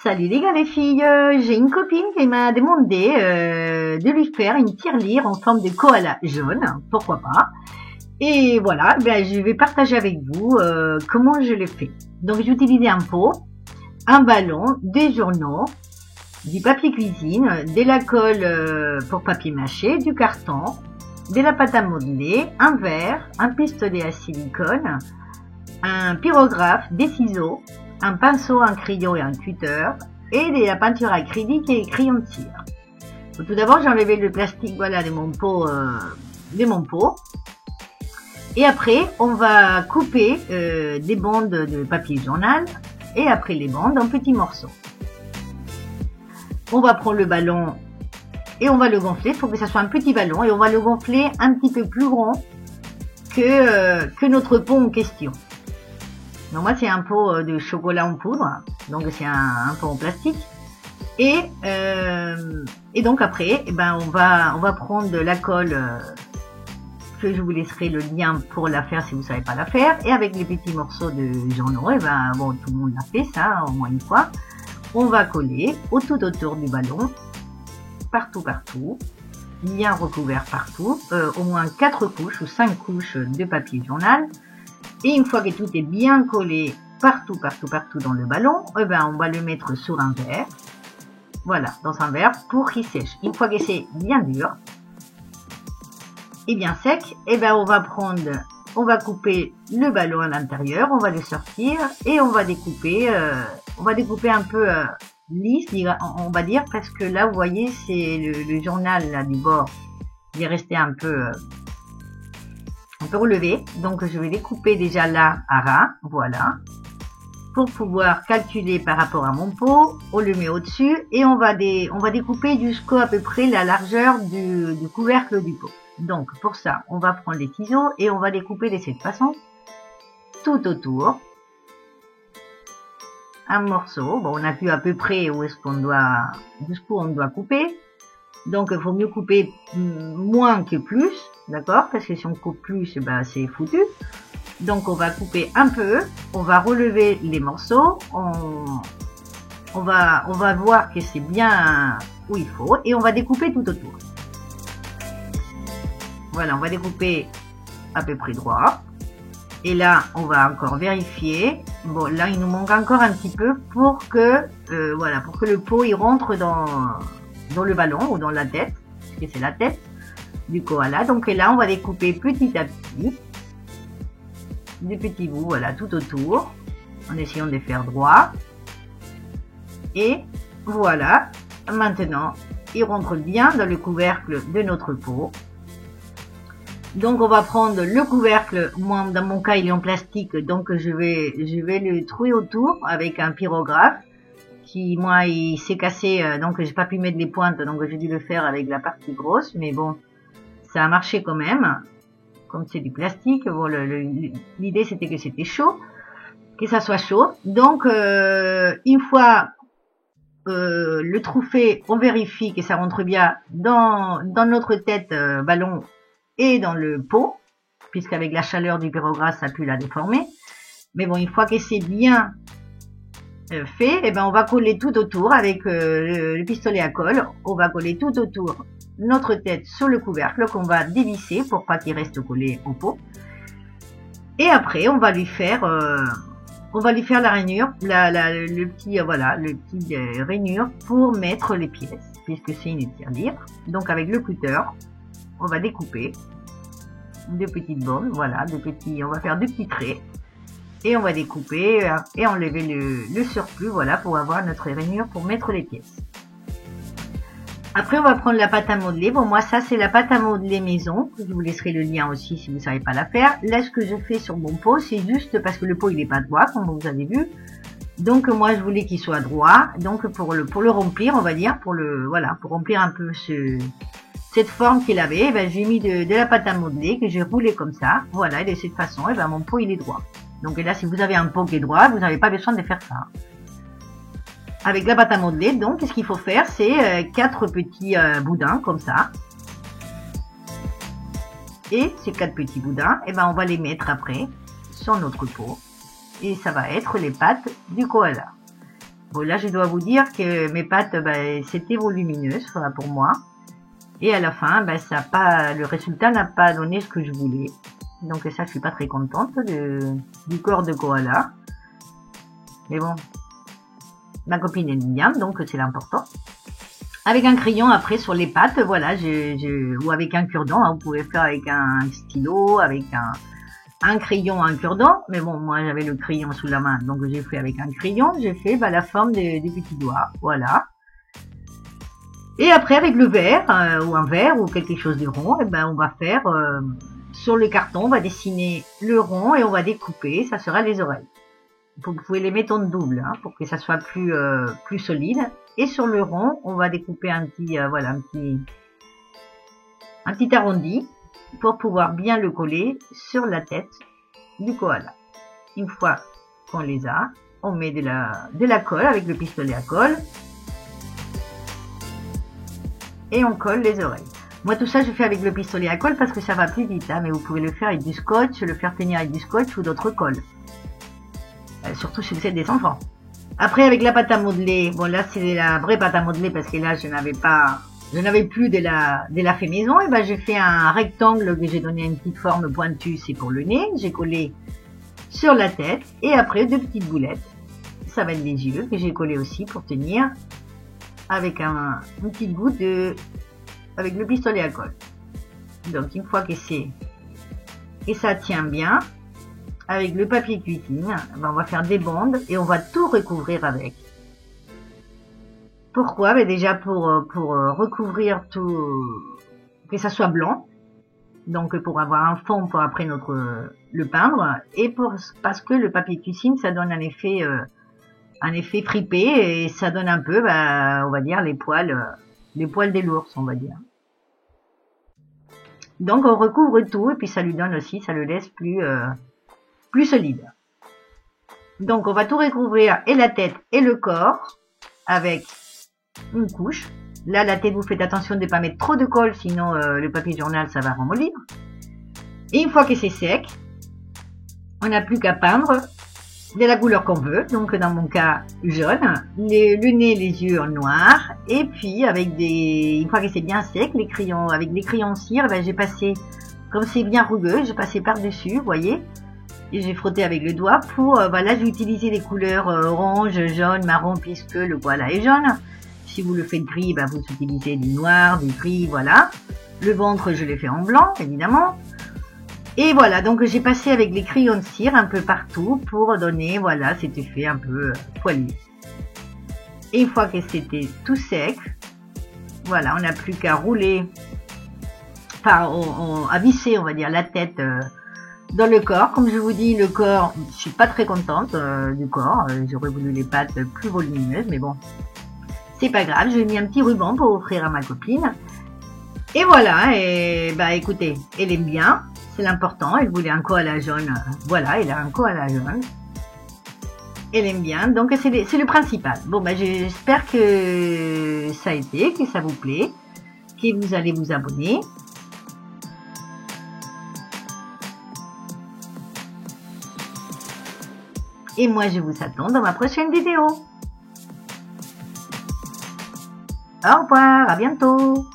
Salut les gars les filles, j'ai une copine qui m'a demandé de lui faire une tirelire en forme de koala jaune, pourquoi pas. Et voilà, ben, je vais partager avec vous comment je l'ai fait. Donc j'ai utilisé un pot, un ballon, des journaux, du papier cuisine, de la colle pour papier mâché, du carton, de la pâte à modeler, un verre, un pistolet à silicone, un pyrographe, des ciseaux, un pinceau, un crayon et un cutter, et de la peinture acrylique et crayon de cire. Donc, tout d'abord, j'ai enlevé le plastique, voilà, de mon pot, Et après, on va couper des bandes de papier journal, et après les bandes en petits morceaux. On va prendre le ballon et on va le gonfler pour que ça soit un petit ballon, et on va le gonfler un petit peu plus grand que notre pot en question. Donc moi c'est un pot de chocolat en poudre, donc c'est un pot en plastique. Et donc après, eh ben on va prendre de la colle que je vous laisserai le lien pour la faire si vous savez pas la faire. Et avec les petits morceaux de journaux, et ben bon, tout le monde l'a fait ça au moins une fois. On va coller tout autour du ballon, partout, bien recouvert partout, au moins 4 couches ou 5 couches de papier journal. Et une fois que tout est bien collé partout dans le ballon, eh ben on va le mettre sur un verre. Voilà, dans un verre pour qu'il sèche. Une fois que c'est bien dur et bien sec, eh ben on va couper le ballon à l'intérieur, on va le sortir et on va découper un peu lisse, on va dire, parce que là vous voyez c'est le journal là du bord, il est resté un peu relevé, donc je vais découper déjà là à ras, voilà, pour pouvoir calculer par rapport à mon pot. On le met au-dessus et on va découper jusqu'à peu près la largeur du couvercle du pot. Donc pour ça, on va prendre les ciseaux et on va découper de cette façon tout autour. Un morceau, bon, on a vu à peu près jusqu'où on doit couper. Donc il faut mieux couper moins que plus, d'accord, parce que si on coupe plus, ben c'est foutu. Donc on va couper un peu, on va relever les morceaux, on va voir que c'est bien où il faut et on va découper tout autour. Voilà, on va découper à peu près droit. Et là, on va encore vérifier. Bon, là, il nous manque encore un petit peu pour que le pot il rentre dans le ballon ou dans la tête, parce que c'est la tête du koala. Donc là, on va découper petit à petit des petits bouts, voilà, tout autour, en essayant de faire droit. Et voilà, maintenant, il rentre bien dans le couvercle de notre pot. Donc on va prendre le couvercle, moi dans mon cas il est en plastique, donc je vais le trouer autour avec un pyrographe qui moi il s'est cassé, donc j'ai pas pu mettre les pointes, donc j'ai dû le faire avec la partie grosse, mais bon ça a marché quand même, comme c'est du plastique. Bon, l'idée c'était que c'était chaud, que ça soit chaud. Donc une fois le trou fait, on vérifie que ça rentre bien dans notre tête ballon et dans le pot, puisqu'avec la chaleur du pyrographe ça a pu la déformer. Mais bon, une fois que c'est bien fait, eh ben on va coller tout autour avec le pistolet à colle. On va coller tout autour notre tête sur le couvercle qu'on va dévisser pour pas qu'il reste collé au pot. Et après, on va lui faire la rainure, le petit rainure pour mettre les pièces, puisque c'est une tirelire. Donc avec le cutter, on va découper de petites bandes, voilà, on va faire 2 petits traits et on va découper et enlever le surplus, voilà, pour avoir notre rainure pour mettre les pièces. Après, on va prendre la pâte à modeler. Bon, moi, ça, c'est la pâte à modeler maison. Je vous laisserai le lien aussi si vous savez pas la faire. Là, ce que je fais sur mon pot, c'est juste parce que le pot, il est pas droit, comme vous avez vu. Donc, moi, je voulais qu'il soit droit. Donc, pour le remplir, on va dire, pour remplir un peu cette forme qu'il avait, ben, j'ai mis de la pâte à modeler que j'ai roulé comme ça. Voilà, et de cette façon, et ben, mon pot, il est droit. Donc là, si vous avez un pot qui est droit, vous n'avez pas besoin de faire ça. Avec la pâte à modeler, donc, ce qu'il faut faire, c'est 4 petits boudins, comme ça. Et ces 4 petits boudins, et ben, on va les mettre après sur notre pot. Et ça va être les pattes du koala. Bon, là, je dois vous dire que mes pâtes, c'était volumineux, voilà, pour moi. Et à la fin, le résultat n'a pas donné ce que je voulais. Donc ça, je suis pas très contente du corps de koala. Mais bon, ma copine aime bien, donc c'est l'important. Avec un crayon, après, sur les pâtes, voilà, ou avec un cure-dent, hein, vous pouvez faire avec un stylo, avec un crayon, un cure-dent. Mais bon, moi, j'avais le crayon sous la main, donc j'ai fait avec un crayon, j'ai fait la forme des petits doigts, voilà. Et après, avec le verre, ou un verre, ou quelque chose de rond, on va faire, sur le carton, on va dessiner le rond et on va découper, ça sera les oreilles. Vous pouvez les mettre en double, hein, pour que ça soit plus solide. Et sur le rond, on va découper un petit arrondi pour pouvoir bien le coller sur la tête du koala. Une fois qu'on les a, on met de la colle avec le pistolet à colle et on colle les oreilles. Moi, tout ça, je fais avec le pistolet à colle parce que ça va plus vite, hein, mais vous pouvez le faire avec du scotch, le faire tenir avec du scotch ou d'autres colles. Surtout si vous êtes des enfants. Après, avec la pâte à modeler, bon là, c'est la vraie pâte à modeler parce que là, je n'avais plus de la fait maison. Et j'ai fait un rectangle que j'ai donné une petite forme pointue, c'est pour le nez. J'ai collé sur la tête et après 2 petites boulettes. Ça va être les yeux que j'ai collé aussi pour tenir avec une petite goutte avec le pistolet à colle. Donc une fois que ça tient bien, avec le papier cuisine, on va faire des bandes et on va tout recouvrir avec. Pourquoi? Déjà pour recouvrir tout, que ça soit blanc. Donc pour avoir un fond pour après le peindre et parce que le papier cuisine ça donne un effet fripé et ça donne un peu, on va dire les poils de l'ours, on va dire. Donc on recouvre tout et puis ça lui donne aussi, ça le laisse plus solide. Donc on va tout recouvrir et la tête et le corps avec une couche. Là la tête, vous faites attention de ne pas mettre trop de colle, sinon le papier journal ça va ramollir. Et une fois que c'est sec, on n'a plus qu'à peindre de la couleur qu'on veut, donc dans mon cas jaune, le nez, les yeux en noir, et puis une fois que c'est bien sec, avec les crayons cire, j'ai passé, comme c'est bien rugueux, j'ai passé par-dessus, vous voyez, et j'ai frotté avec le doigt pour, là j'ai utilisé les couleurs orange, jaune, marron, puisque le koala est jaune. Si vous le faites gris, vous utilisez du noir, du gris, voilà. Le ventre, je l'ai fait en blanc, évidemment. Et voilà, donc j'ai passé avec les crayons de cire un peu partout pour donner, voilà, cet effet un peu poilu. Et une fois que c'était tout sec, voilà, on n'a plus qu'à rouler, à visser, on va dire, la tête dans le corps. Comme je vous dis, le corps, je suis pas très contente du corps. J'aurais voulu les pattes plus volumineuses, mais bon, c'est pas grave. J'ai mis un petit ruban pour offrir à ma copine. Et voilà, et écoutez, elle aime bien. C'est l'important, elle voulait un koala jaune, voilà, elle a un koala jaune. Elle aime bien, donc c'est le principal. Bon, j'espère que ça a été, que ça vous plaît, que vous allez vous abonner. Et moi, je vous attends dans ma prochaine vidéo. Au revoir, à bientôt.